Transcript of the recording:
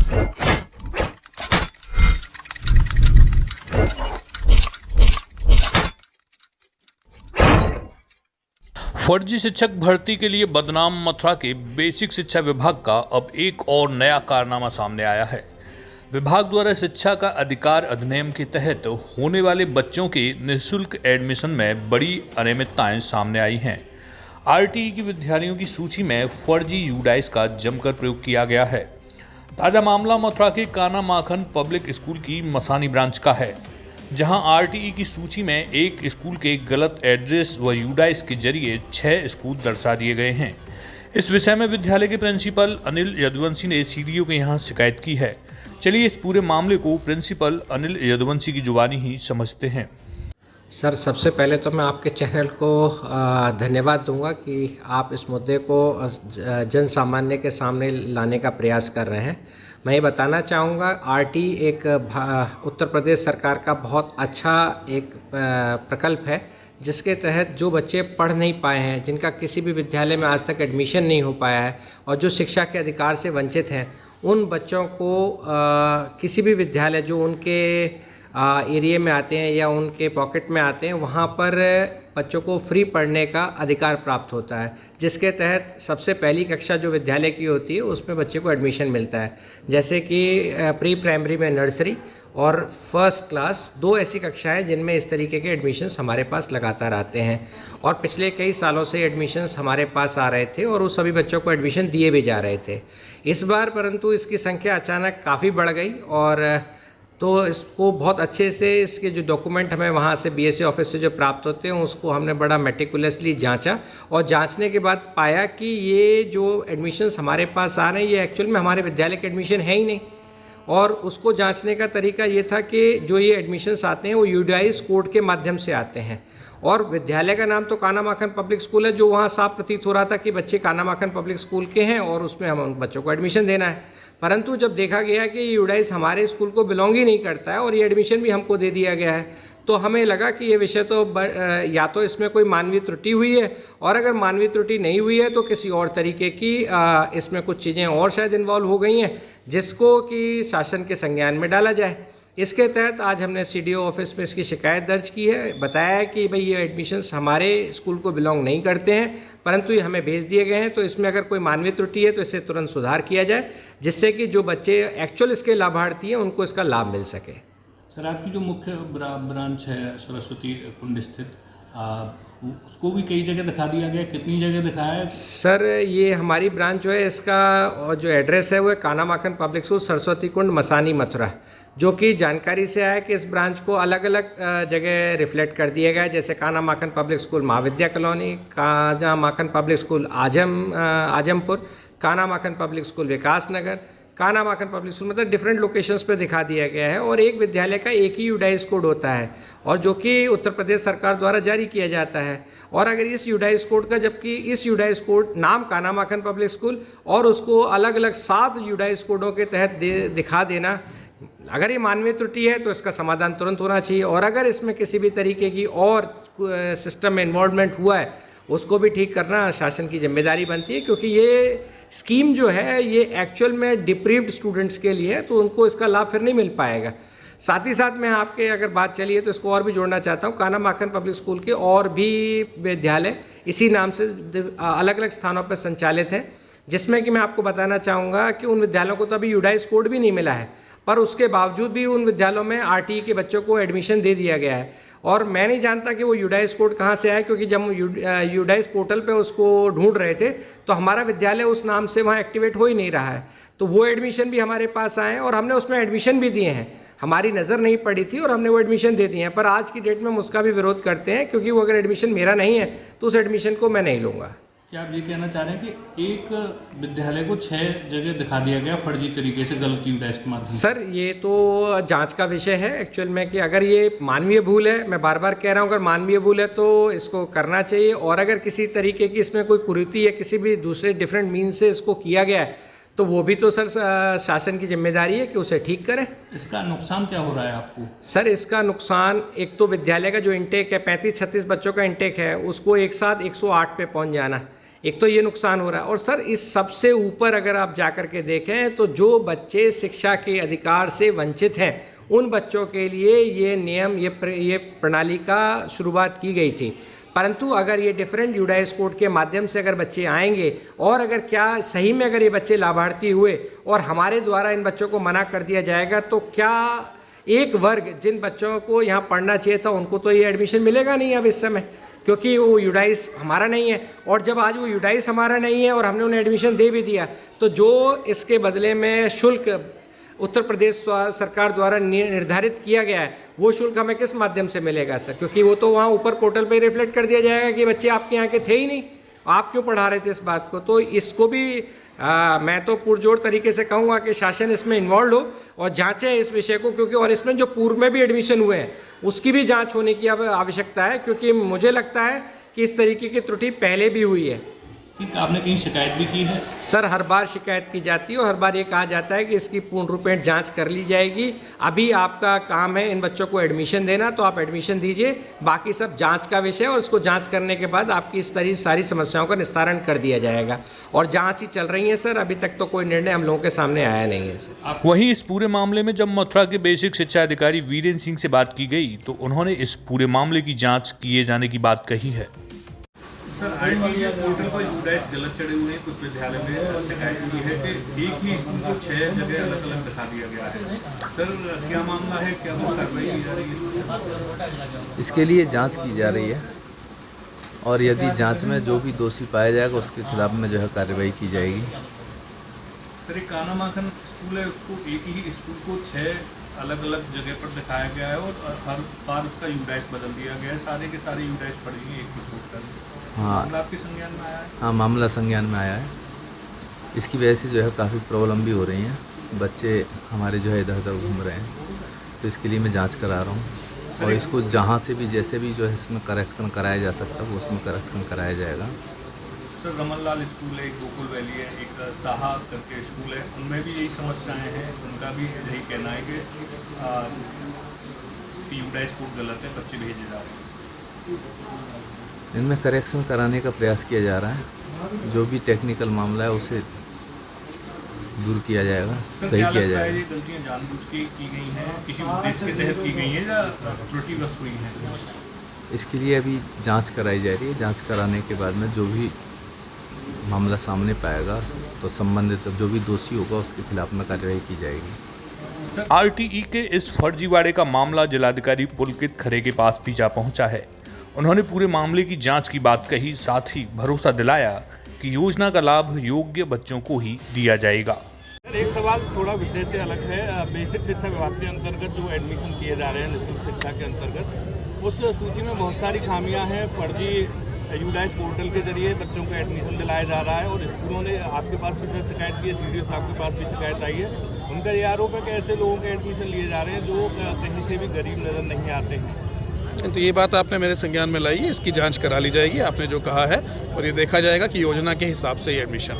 फर्जी शिक्षक भर्ती के लिए बदनाम मथुरा के बेसिक शिक्षा विभाग का अब एक और नया कारनामा सामने आया है। विभाग द्वारा शिक्षा का अधिकार अधिनियम के तहत होने वाले बच्चों के निःशुल्क एडमिशन में बड़ी अनियमितताएं सामने आई हैं। आरटीई की विद्यार्थियों की सूची में फर्जी यूडाइस का जमकर प्रयोग किया गया है। ताजा मामला मथुरा के काना माखन पब्लिक स्कूल की मसानी ब्रांच का है, जहां आरटीई की सूची में एक स्कूल के गलत एड्रेस व यूडाइस के जरिए 6 स्कूल दर्शा दिए गए हैं। इस विषय में विद्यालय के प्रिंसिपल अनिल यदुवंशी ने सीडीओ के यहां शिकायत की है। चलिए इस पूरे मामले को प्रिंसिपल अनिल यदुवंशी की जुबानी ही समझते हैं। सर, सबसे पहले तो मैं आपके चैनल को धन्यवाद दूंगा कि आप इस मुद्दे को जन सामान्य के सामने लाने का प्रयास कर रहे हैं। मैं ये बताना चाहूँगा, आरटीई एक उत्तर प्रदेश सरकार का बहुत अच्छा एक प्रकल्प है, जिसके तहत जो बच्चे पढ़ नहीं पाए हैं, जिनका किसी भी विद्यालय में आज तक एडमिशन नहीं हो पाया है और जो शिक्षा के अधिकार से वंचित हैं, उन बच्चों को किसी भी विद्यालय जो उनके एरिया में आते हैं या उनके पॉकेट में आते हैं, वहाँ पर बच्चों को फ्री पढ़ने का अधिकार प्राप्त होता है, जिसके तहत सबसे पहली कक्षा जो विद्यालय की होती है उसमें बच्चे को एडमिशन मिलता है। जैसे कि प्री प्राइमरी में नर्सरी और फर्स्ट क्लास, 2 ऐसी कक्षाएं जिनमें इस तरीके के एडमिशन्स हमारे पास लगातार आते हैं और पिछले कई सालों से एडमिशन्स हमारे पास आ रहे थे और उस सभी बच्चों को एडमिशन दिए भी जा रहे थे। इस बार परंतु इसकी संख्या अचानक काफ़ी बढ़ गई और तो इसको बहुत अच्छे से इसके जो डॉक्यूमेंट हमें वहाँ से बीएससी ऑफिस से जो प्राप्त होते हैं उसको हमने बड़ा मेटिकुलसली जांचा और जांचने के बाद पाया कि ये जो एडमिशन्स हमारे पास आ रहे हैं ये एक्चुअल में हमारे विद्यालय के एडमिशन है ही नहीं। और उसको जांचने का तरीका ये था कि जो ये एडमिशन्स आते हैं वो यूडाइस कोड के माध्यम से आते हैं और विद्यालय का नाम तो काना माखन पब्लिक स्कूल है, जो वहाँ साफ प्रतीत हो रहा था कि बच्चे काना माखन पब्लिक स्कूल के हैं और उसमें हम उन बच्चों को एडमिशन देना है। परंतु जब देखा गया कि ये यूडाइस हमारे स्कूल को बिलोंग ही नहीं करता है और ये एडमिशन भी हमको दे दिया गया है, तो हमें लगा कि ये विषय तो या तो इसमें कोई मानवीय त्रुटि हुई है और अगर मानवीय त्रुटि नहीं हुई है तो किसी और तरीके की इसमें कुछ चीज़ें और शायद इन्वॉल्व हो गई हैं, जिसको कि शासन के संज्ञान में डाला जाए। इसके तहत आज हमने सीडीओ ऑफिस में इसकी शिकायत दर्ज की है। बताया है कि भाई ये एडमिशन्स हमारे स्कूल को बिलोंग नहीं करते हैं, परंतु ये हमें भेज दिए गए हैं, तो इसमें अगर कोई मानवीय त्रुटि है तो इससे तुरंत सुधार किया जाए, जिससे कि जो बच्चे एक्चुअल इसके लाभार्थी हैं उनको इसका लाभ मिल सके। सर, आपकी जो मुख्य ब्रांच है सरस्वती कुंड स्थित, उसको भी कई जगह दिखा दिया गया, कितनी जगह दिखाया है? सर, ये हमारी ब्रांच जो है इसका जो एड्रेस है वो है काना माखन पब्लिक स्कूल सरस्वती कुंड मसानी मथुरा, जो कि जानकारी से आया कि इस ब्रांच को अलग अलग जगह रिफ्लेक्ट कर दिया गया है। जैसे काना माखन पब्लिक स्कूल महाविद्या कॉलोनी, काना माखन पब्लिक स्कूल आजमपुर, काना माखन पब्लिक स्कूल विकास नगर, काना माखन पब्लिक स्कूल, मतलब डिफरेंट लोकेशंस पे दिखा दिया गया है। और एक विद्यालय का एक ही यूडाइस कोड होता है और जो कि उत्तर प्रदेश सरकार द्वारा जारी किया जाता है। और अगर इस यूडाइस कोड का, जबकि इस यूडाइस कोड नाम काना माखन पब्लिक स्कूल और उसको अलग अलग 7 यूडाइस कोडों के तहत दिखा देना, अगर ये मानवीय त्रुटि है तो इसका समाधान तुरंत होना चाहिए और अगर इसमें किसी भी तरीके की और सिस्टम में इन्वॉल्वमेंट हुआ है उसको भी ठीक करना शासन की जिम्मेदारी बनती है, क्योंकि ये स्कीम जो है ये एक्चुअल में डिप्रीव्ड स्टूडेंट्स के लिए है, तो उनको इसका लाभ फिर नहीं मिल पाएगा। साथ ही साथ मैं आपके अगर बात चली है तो इसको और भी जोड़ना चाहता हूँ, काना माखन पब्लिक स्कूल के और भी विद्यालय इसी नाम से अलग अलग स्थानों पर संचालित हैं, जिसमें कि मैं आपको बताना चाहूँगा कि उन विद्यालयों को तो अभी यूडाइस कोड भी नहीं मिला है, पर उसके बावजूद भी उन विद्यालयों में आरटीई के बच्चों को एडमिशन दे दिया गया है। और मैं नहीं जानता कि वो यूडाइस कोड कहाँ से आया, क्योंकि जब हम यूडाइस पोर्टल पे उसको ढूंढ रहे थे तो हमारा विद्यालय उस नाम से वहाँ एक्टिवेट हो ही नहीं रहा है। तो वो एडमिशन भी हमारे पास आए और हमने उसमें एडमिशन भी दिए हैं, हमारी नज़र नहीं पड़ी थी और हमने वो एडमिशन दे दिए हैं। पर आज की डेट में हम उसका भी विरोध करते हैं, क्योंकि वो अगर एडमिशन मेरा नहीं है तो उस एडमिशन को मैं नहीं लूँगा। क्या आप ये कहना चाह रहे हैं कि एक विद्यालय को 6 जगह दिखा दिया गया फर्जी तरीके से गलत यूडाइस के माध्यम से? सर, ये तो जांच का विषय है एक्चुअल में, कि अगर ये मानवीय भूल है, मैं बार बार कह रहा हूँ, अगर मानवीय भूल है तो इसको करना चाहिए और अगर किसी तरीके की इसमें कोई कुरीति या किसी भी दूसरे डिफरेंट मीन से इसको किया गया है तो वो भी तो सर शासन की जिम्मेदारी है कि उसे ठीक करें। इसका नुकसान क्या हो रहा है आपको? सर, इसका नुकसान एक तो विद्यालय का जो इंटेक है 35-36 बच्चों का इंटेक है, उसको एक साथ 108 पे पहुंच जाना। एक तो ये नुकसान हो रहा है। और सर इस सबसे ऊपर अगर आप जाकर के देखें तो जो बच्चे शिक्षा के अधिकार से वंचित हैं उन बच्चों के लिए ये नियम ये प्रणाली का शुरुआत की गई थी। परंतु अगर ये डिफरेंट यूडाइस कोड के माध्यम से अगर बच्चे आएंगे और अगर क्या सही में अगर ये बच्चे लाभार्थी हुए और हमारे द्वारा इन बच्चों को मना कर दिया जाएगा तो क्या एक वर्ग जिन बच्चों को यहाँ पढ़ना चाहिए था उनको तो ये एडमिशन मिलेगा नहीं अब इस समय, क्योंकि वो यूडाइस हमारा नहीं है। और जब आज वो यूडाइस हमारा नहीं है और हमने उन्हें एडमिशन दे भी दिया तो जो इसके बदले में शुल्क उत्तर प्रदेश सरकार द्वारा निर्धारित किया गया है वो शुल्क हमें किस माध्यम से मिलेगा सर, क्योंकि वो तो वहाँ ऊपर पोर्टल पे रिफ्लेक्ट कर दिया जाएगा कि बच्चे आपके यहाँ के थे ही नहीं, आप क्यों पढ़ा रहे थे इस बात को। तो इसको भी मैं तो पुरजोर तरीके से कहूँगा कि शासन इसमें इन्वॉल्व हो और जांचे इस विषय को, क्योंकि और इसमें जो पूर्व में भी एडमिशन हुए हैं उसकी भी जांच होने की अब आवश्यकता है, क्योंकि मुझे लगता है कि इस तरीके की त्रुटि पहले भी हुई है। आपने कहीं शिकायत भी की है? सर हर बार शिकायत की जाती है और हर बार ये कहा जाता है कि इसकी पूर्ण रूपेण जांच कर ली जाएगी। अभी आपका काम है इन बच्चों को एडमिशन देना, तो आप एडमिशन दीजिए, बाकी सब जांच का विषय है और इसको जांच करने के बाद आपकी इस तरह सारी समस्याओं का निस्तारण कर दिया जाएगा। और जांच ही चल रही है सर, अभी तक तो कोई निर्णय हम लोगों के सामने आया नहीं है सर। वहीं इस पूरे मामले में जब मथुरा के बेसिक शिक्षा अधिकारी वीरेंद्र सिंह से बात की गई तो उन्होंने इस पूरे मामले की जाँच किए जाने की बात कही है। सर आरटीई पोर्टल पर यूडाइस गलत चढ़े हुए हैं। कुछ विद्यालय में शिकायत हुई है कि एक ही स्कूल को 6 जगह अलग अलग दिखा दिया गया है। सर क्या मामला है, क्या कुछ कार्रवाई की जा रही है? इसके लिए जांच की जा रही है और यदि जांच में जो भी दोषी पाया जाएगा उसके खिलाफ में जो है कार्रवाई की जाएगी। सर एक काना माखन स्कूल है, उसको एक ही स्कूल को 6 अलग अलग जगह पर दिखाया गया है और हर बार उसका यूडाइस बदल दिया गया है। सारे के सारे यूडाइस पड़ेंगे एक को छोड़कर। हाँ, आपके संज्ञान में आया है? हाँ, मामला संज्ञान में आया है। इसकी वजह से जो है काफ़ी प्रॉब्लम भी हो रही हैं, बच्चे हमारे जो है इधर उधर घूम रहे हैं, तो इसके लिए मैं जांच करा रहा हूँ और इसको जहाँ से भी जैसे भी जो है इसमें करेक्शन कराया जा सकता है वो उसमें करेक्शन कराया जाएगा। सर रमनलाल स्कूल है, एक गोकुल वैली है, एक साहा करके स्कूल है, उनमें भी यही समस्याएं हैं। उनका भी यही कहना है कि यूडाइस कोड गलत है, बच्चे भेजे जा रहे हैं। इनमें करेक्शन कराने का प्रयास किया जा रहा है, जो भी टेक्निकल मामला है उसे दूर किया जाएगा, सही किया जाएगा। ये गलतियाँ जानबूझ के की गई हैं, किसी उद्देश्य के तहत की गई हैं या त्रुटिवश हुई हैं? इसके लिए अभी जांच कराई जा रही है। जांच कराने के बाद में जो भी मामला सामने पाएगा तो संबंधित जो भी दोषी होगा उसके खिलाफ में कार्रवाई की जाएगी। आरटीई के इस फर्जीवाड़े का मामला जिलाधिकारी पुलकित खरे के पास भी जा पहुंचा है। उन्होंने पूरे मामले की जांच की बात कही, साथ ही भरोसा दिलाया कि योजना का लाभ योग्य बच्चों को ही दिया जाएगा। एक सवाल थोड़ा विषय से अलग है। बेसिक शिक्षा विभाग के अंतर्गत जो एडमिशन किए जा रहे हैं निःशुल्क शिक्षा के अंतर्गत, उस सूची में बहुत सारी खामियां हैं। फर्जी यूडाइस पोर्टल के जरिए बच्चों को एडमिशन दिलाया जा रहा है और स्कूलों ने आपके पास भी शिकायत की है, सीडीओ साहब के पास भी शिकायत आई है। उनका ये आरोप है कि ऐसे लोगों के एडमिशन लिए जा रहे हैं जो कहीं से भी गरीब नज़र नहीं आते हैं। तो ये बात आपने मेरे संज्ञान में लाई है, इसकी जांच करा ली जाएगी आपने जो कहा है, और ये देखा जाएगा कि योजना के हिसाब से ही एडमिशन